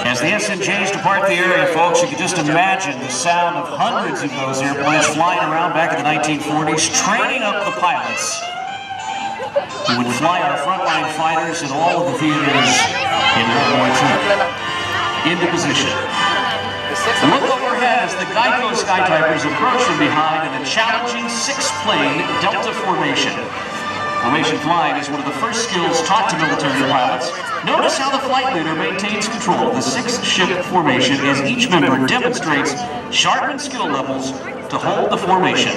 As the SNJs depart the area, folks, you can just imagine the sound of hundreds of those airplanes flying around back in the 1940s, training up the pilots who would fly our frontline fighters in all of the theaters in World War II. Into position. Look overhead as the GEICO Skytypers approach from behind in a challenging six-plane Delta formation. Formation flying is one of the first skills taught to military pilots. Notice how the flight leader maintains control of the six-ship formation as each member demonstrates sharpened skill levels to hold the formation.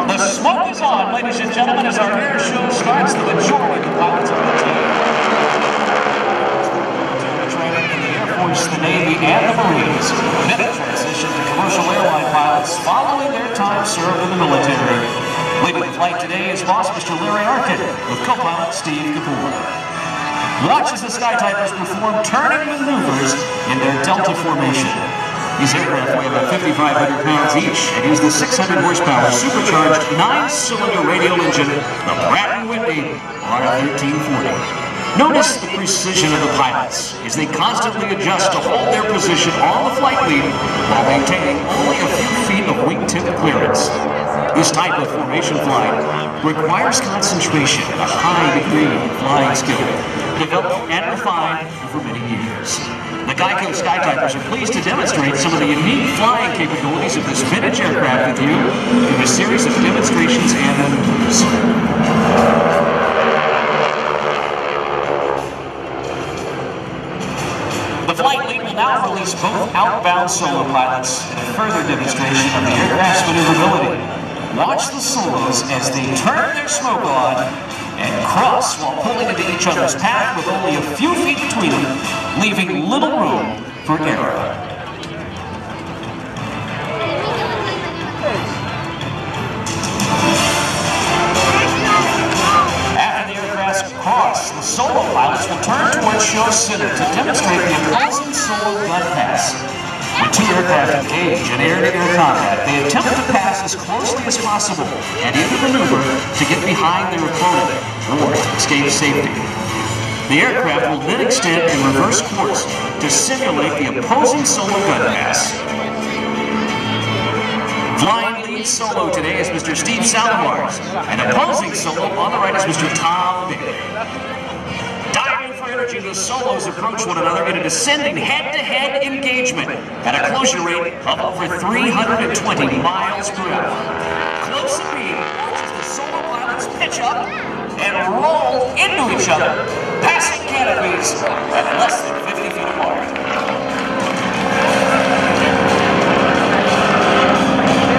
The smoke is on, ladies and gentlemen, as our air show starts. The majority of the pilots are training in the Air Force, the Navy, and the Marines. Then transition to commercial airline pilots following their time served in the military. Leading the flight today is boss Mr. Larry Arkin with co-pilot Steve Kapoor. Watch as the Skytypers perform turning maneuvers in their Delta formation. These aircraft weigh about 5,500 pounds each and use the 600 horsepower supercharged 9-cylinder radial engine, the Pratt & Whitney R1340. Notice the precision of the pilots as they constantly adjust to hold their position on the flight lead while maintaining only a few feet of wingtip clearance. This type of formation flying requires concentration and a high degree of flying skill, developed and refined over many years. The GEICO Skytypers are pleased to demonstrate some of the unique flying capabilities of this vintage aircraft with you through a series of demonstrations and maneuvers. The flight lead will now release both outbound solo pilots in a further demonstration of the aircraft's maneuverability. Watch the solos as they turn their smoke on and cross while pulling into each other's path with only a few feet between them, leaving little room for error. After the aircraft's cross, the solo pilots will turn towards show center to demonstrate the opposing solo gun pass. When two aircraft engage in air-to-air combat, they attempt to pass as closely as possible and either maneuver to get behind their opponent or to escape safety. The aircraft will then extend in reverse course to simulate the opposing solo gun pass. Flying lead solo today is Mr. Steve Salamars, and opposing solo on the right is Mr. Tom Bick. Diving for energy, the solos approach one another in a descending head-to-head engagement at a closure rate of over 320 miles per hour. Close and beam, watch as the solo pilots pitch up and roll into each other, passing canopies at less than 50 feet apart.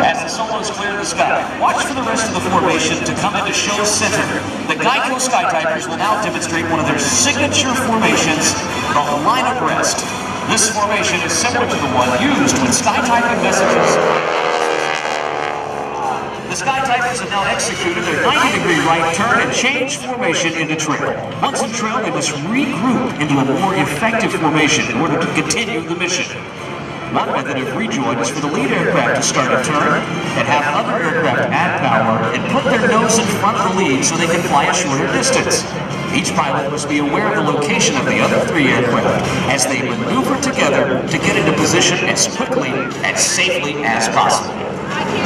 As the solos clear the sky, watch for the rest of the formation to come into show center. The GEICO Skytypers will now demonstrate one of their signature formations, the line abreast. This formation is similar to the one used when skytyping messages. The Skytypers have now executed their 90-degree right turn and change formation into trail. Once in trail, they must regroup into a more effective formation in order to continue the mission. One method of rejoin is for the lead aircraft to start a turn and have other aircraft add power and put their nose in front of the lead so they can fly a shorter distance. Each pilot must be aware of the location of the other 3 aircraft as they maneuver together to get into position as quickly and safely as possible.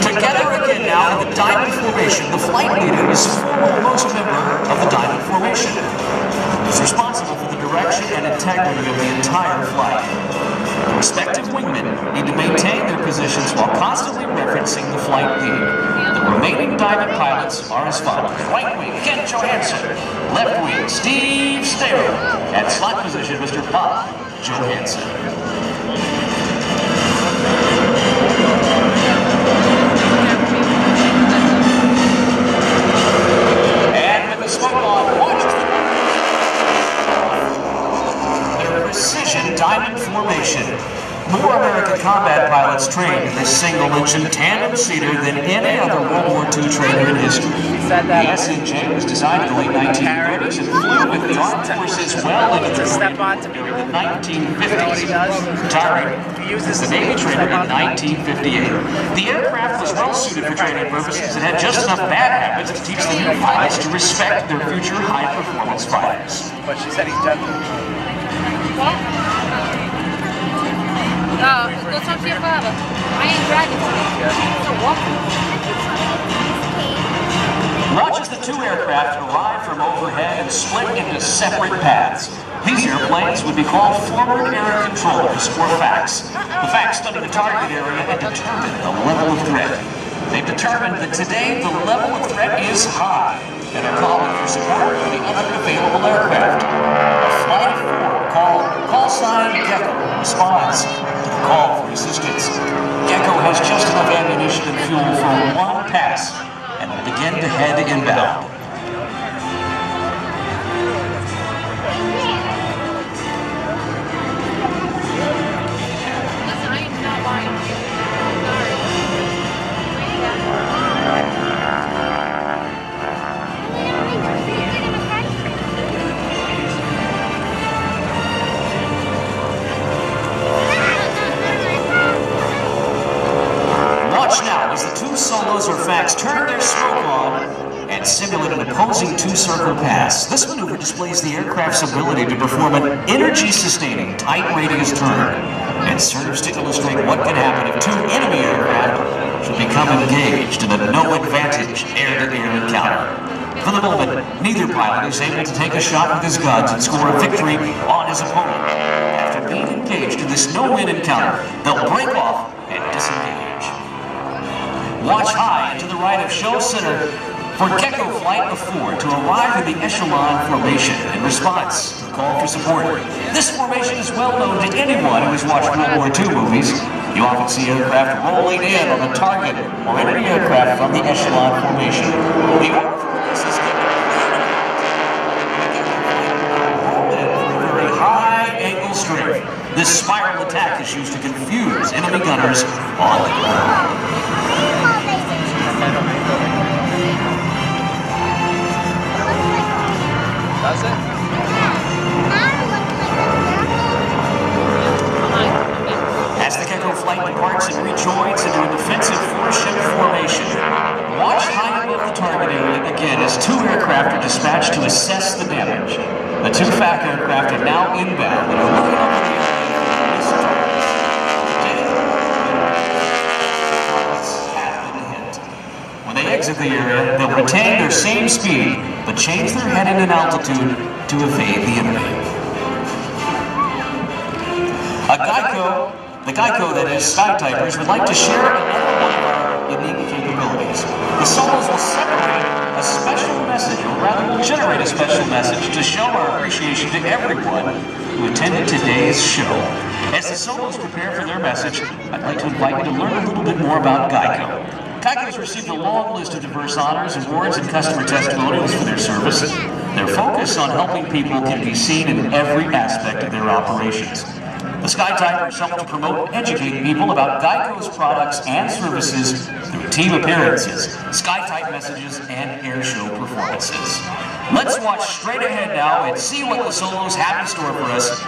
Together again now in the diamond formation, the flight leader is the foremost member of the diamond formation. He's responsible for the direction and integrity of the entire flight. The respective wingmen need to maintain their positions while constantly referencing the flight lead. The remaining diamond pilots are as follows. Right wing, Ken Johansson. Left wing, Steve Stero. At slot position, Mr. Bob Johansson. And with the smoke on, watch their precision diamond formation. More American combat pilots trained in this single-engine tandem-seater than any other World War II trainer in history. The SNJ was designed in the late 1930s and flew with the armed forces well into the 1950s, retiring as the Navy trainer in 1958. The aircraft was well-suited for training purposes and had just enough bad habits to teach the new pilots to respect their future high-performance fighters. But she said he's done. No, go talk to your father. I ain't driving today. So what? Watch as the 2 aircraft arrive from overhead and split into separate paths. These airplanes would be called forward air controllers, or FACs. The FACs study the target area and determine the level of threat. They've determined that today the level of threat is high, and are calling for support for the other available aircraft. A flight of 4 called call sign GEICO responds to the call for assistance. GEICO has just enough ammunition and fuel for 1 pass and will begin to head inbound. Solos or FACs turn their smoke on and simulate an opposing 2-circle pass. This maneuver displays the aircraft's ability to perform an energy-sustaining tight radius turn and serves to illustrate what can happen if 2 enemy aircraft should become engaged in a no-advantage air-to-air encounter. For the moment, neither pilot is able to take a shot with his guns and score a victory on his opponent. After being engaged in this no-win encounter, they'll break off and disengage. Watch high to the right of show center for GEICO Flight of 4 to arrive in the echelon formation in response to the call for support. This formation is well known to anyone who has watched World War II movies. You often see aircraft rolling in on a target or enemy aircraft from the echelon formation. The order for this is given for a very high angle strength. This spiral attack is used to confuse enemy gunners on the ground. Does it? As the GEICO flight departs and rejoins into a defensive 4-ship formation, watch high above the target area again as 2 aircraft are dispatched to assess the damage. The 2 FAC aircraft are now inbound and are looking over the area for missed targets. When they exit the area, they'll retain their same speed, but change their heading and altitude to evade the enemy. The GEICO that is Skytypers would like to share another one of our unique capabilities. The solos will separate a special message, or rather will generate a special message to show our appreciation to everyone who attended today's show. As the solos prepare for their message, I'd like to invite you to learn a little bit more about GEICO. GEICO has received a long list of diverse honors, awards, and customer testimonials for their service. Their focus on helping people can be seen in every aspect of their operations. The Skytypers help to promote and educate people about GEICO's products and services through team appearances, Skytype messages, and airshow performances. Let's watch straight ahead now and see what the solos have in store for us.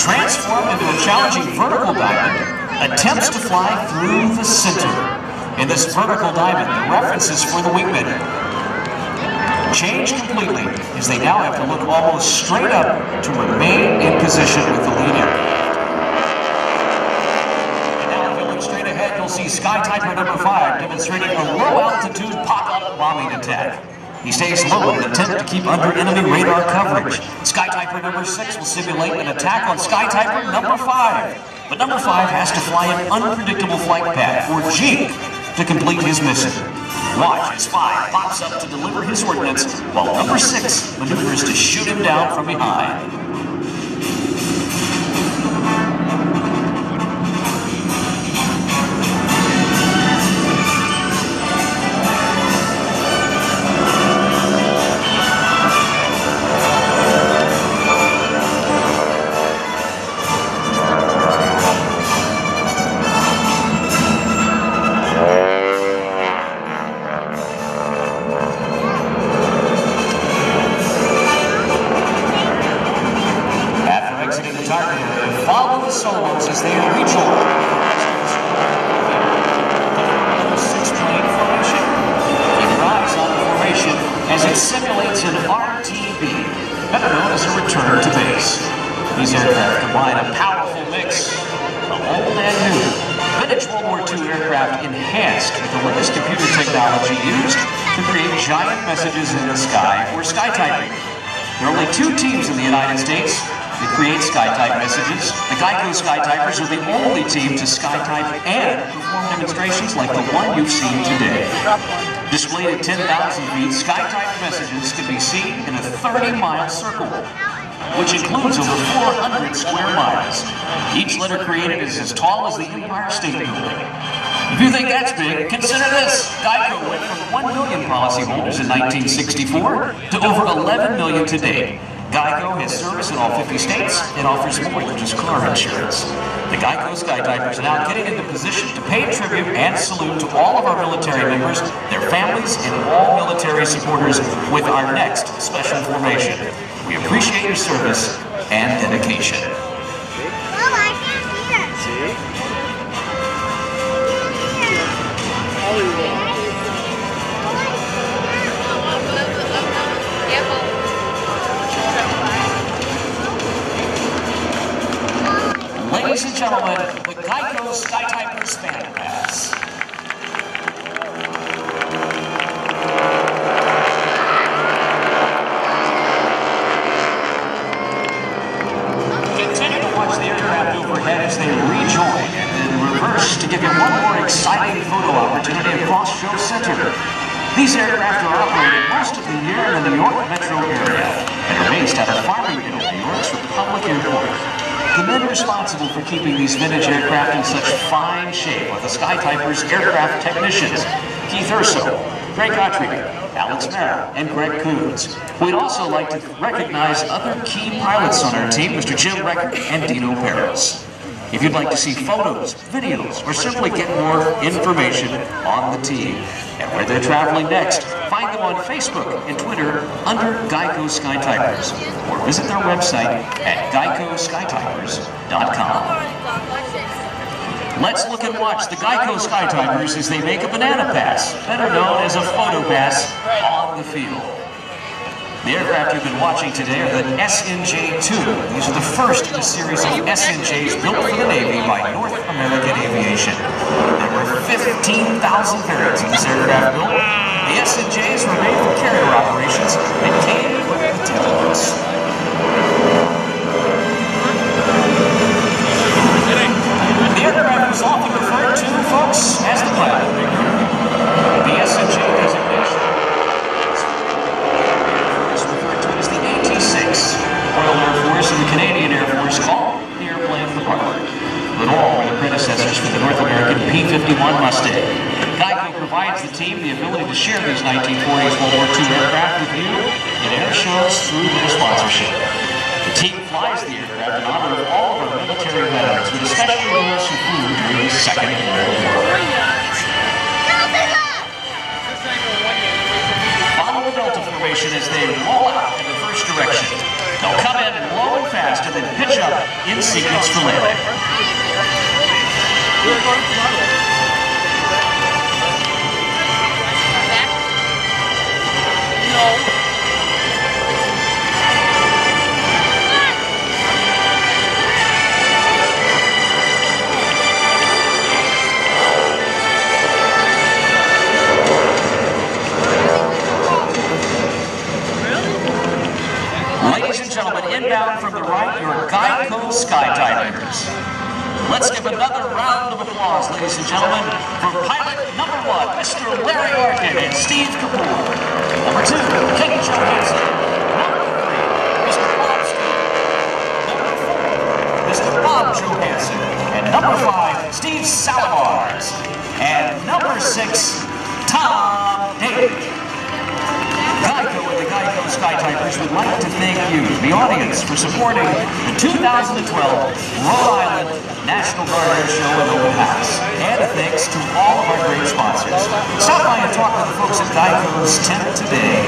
transformed into a challenging vertical diamond, attempts to fly through the center. In this vertical diamond, the references for the wingmen change completely as they now have to look almost straight up to remain in position with the lead air. And now if you look straight ahead, you'll see Skytyper number 5 demonstrating a low-altitude pop-up bombing attack. He stays low in an attempt to keep under enemy radar coverage. Skytyper number 6 will simulate an attack on Skytyper number 5. But number 5 has to fly an unpredictable flight path, or GEICO, to complete his mission. Watch as 5 pops up to deliver his ordnance, while number 6 maneuvers to shoot him down from behind. Follow the solos as they rejoin. Number 6 plane formation. Keep your eyes on the formation as it simulates an RTB, better known as a return to base. These aircraft combine a powerful mix of old and new. Vintage World War II aircraft enhanced with the latest computer technology used to create giant messages in the sky for skytyping. There are only 2 teams in the United States that create skytype messages. The GEICO Skytypers are the only team to skytype and perform demonstrations like the one you've seen today. Displayed at 10,000 feet, skytype messages can be seen in a 30-mile circle, which includes over 400 square miles. Each letter created is as tall as the Empire State Building. If you think that's big, consider this. GEICO went from 1 million policyholders in 1964 to over 11 million today. GEICO has service in all 50 states and offers more than just car insurance. The GEICO Skytypers are now getting into position to pay tribute and salute to all of our military members, their families, and all military supporters with our next special formation. We appreciate your service and dedication. Ladies and gentlemen, the GEICO Skytypers fan pass. Continue to watch the aircraft overhead as they rejoin and then reverse to give you one more exciting photo opportunity across Show Center. These aircraft are operated most of the year in the New York metro area and are based out of Farmingdale, New York's Republic Airport. The men responsible for keeping these vintage aircraft in such fine shape are the Skytypers aircraft technicians, Keith Urso, Greg Gottlieb, Alex Merrill, and Greg Coons. We'd also like to recognize other key pilots on our team, Mr. Jim Recker and Dino Peros. If you'd like to see photos, videos, or simply get more information on the team and where they're traveling next, find them on Facebook and Twitter under GEICO Skytypers, or visit their website at GEICOSkytypers.com. Let's look and watch the GEICO Skytypers as they make a banana pass, better known as a photo pass, on the field. The aircraft you've been watching today are the SNJ-2. These are the first in a series of SNJs built for the Navy by North American Aviation. There were 15,000 variants of this aircraft built. The SNJs were made for carrier operations and came equipped with takeoffs. The aircraft was often referred to, folks, as the pilot. The SNJ designation Royal Air Force and the Canadian Air Force called the airplane the Rhode, but all were the predecessors for the North American P-51 Mustang. GEICO provides the team the ability to share these 1940s World War II aircraft with you in air shows through their sponsorship. The team flies the aircraft in honor of all of our military veterans, but especially those who flew during the Second World War. Follow the Delta formation as they roll out in the first direction. They'll come in blowing fast and then pitch push-up in sequence for landing. Ladies and gentlemen, inbound from the right, your GEICO Skytypers. Let's give another round of applause, ladies and gentlemen, for pilot number 1, Mr. Larry Arkin and Steve Kapoor. Number 2, Kenny Johansson. Number 3, Mr. Bob Stewart. Number 4, Mr. Bob Johansson. And number 5, Steve Salamars. And number 6, Tom Daly. GEICO and the GEICO Skytypers would like to thank you, the audience, for supporting the 2012 Rhode Island National Guard Airshow and Open House. And a thanks to all of our great sponsors. Stop by and talk to the folks at GEICO's tent today.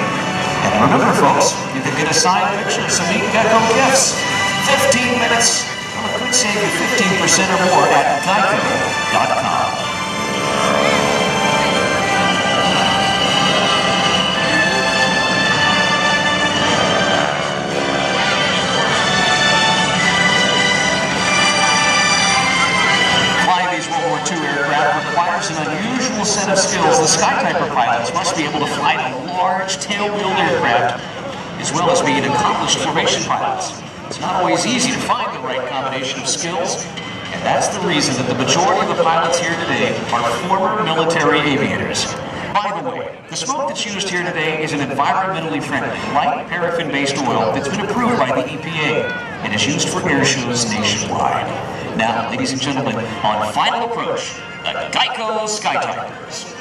And remember, folks, you can get a signed picture of some neat GEICO gifts. 15 minutes, well, it could save you 15% or more at geico.com. Requires an unusual set of skills. The Skytyper pilots must be able to fly the large tail-wheeled aircraft, as well as being accomplished formation pilots. It's not always easy to find the right combination of skills, and that's the reason that the majority of the pilots here today are former military aviators. By the way, the smoke that's used here today is an environmentally friendly, light paraffin-based oil that's been approved by the EPA and is used for air shows nationwide. Now, ladies and gentlemen, on final approach, the GEICO Skytypers.